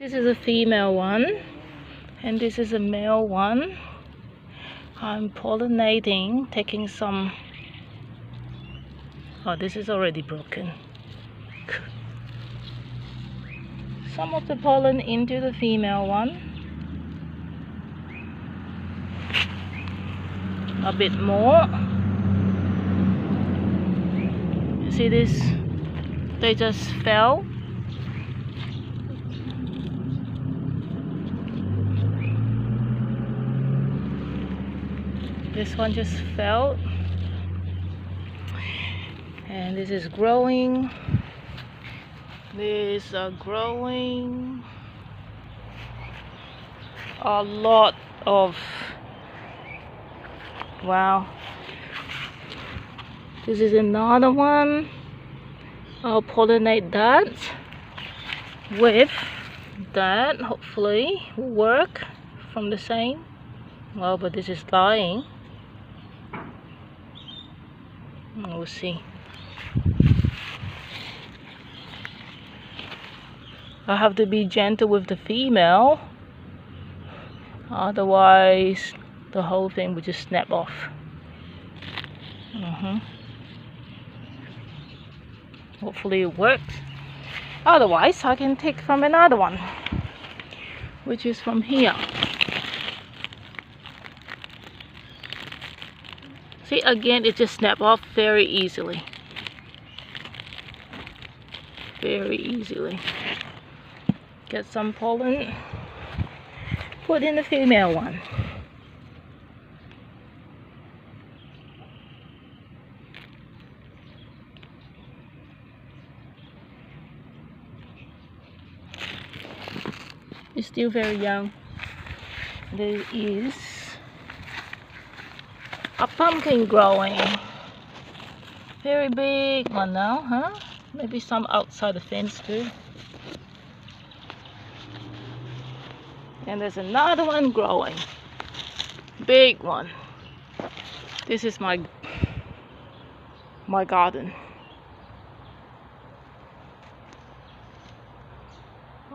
This is a female one, and this is a male one. I'm pollinating, taking some. Oh, this is already broken. Some of the pollen into the female one. A bit more. You see this? They just fell. This one just fell. And this is growing. These are growing. A lot of, wow. This is another one. I'll pollinate that with that. Hopefully will work from the same. Well, but this is dying. We'll see. I have to be gentle with the female, otherwise the whole thing would just snap off. Hopefully it works. Otherwise I can take from another one, which is from here. See, again, it just snaps off very easily. Very easily. Get some pollen, put in the female one. It's still very young. There is a pumpkin growing. Very big one now, huh? Maybe some outside the fence too. And there's another one growing. Big one. This is my garden.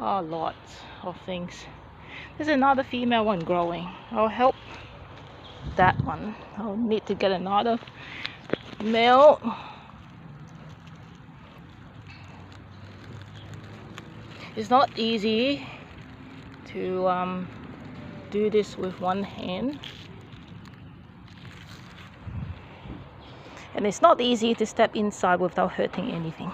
Oh, lots of things. There's another female one growing. I'll help that one. I'll need to get another male. It's not easy to do this with one hand, and it's not easy to step inside without hurting anything.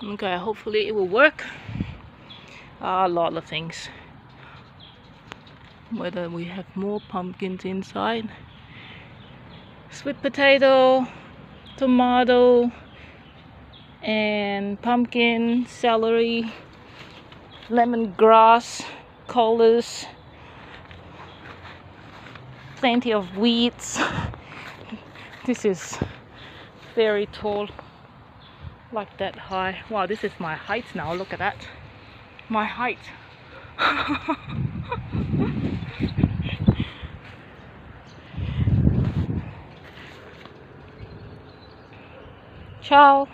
Okay, hopefully it will work. A lot of things. Whether we have more pumpkins inside, sweet potato, tomato, and pumpkin, celery, lemongrass, collards, plenty of weeds. This is very tall, like that high. Wow, this is my height now. Look at that. My height. Ciao.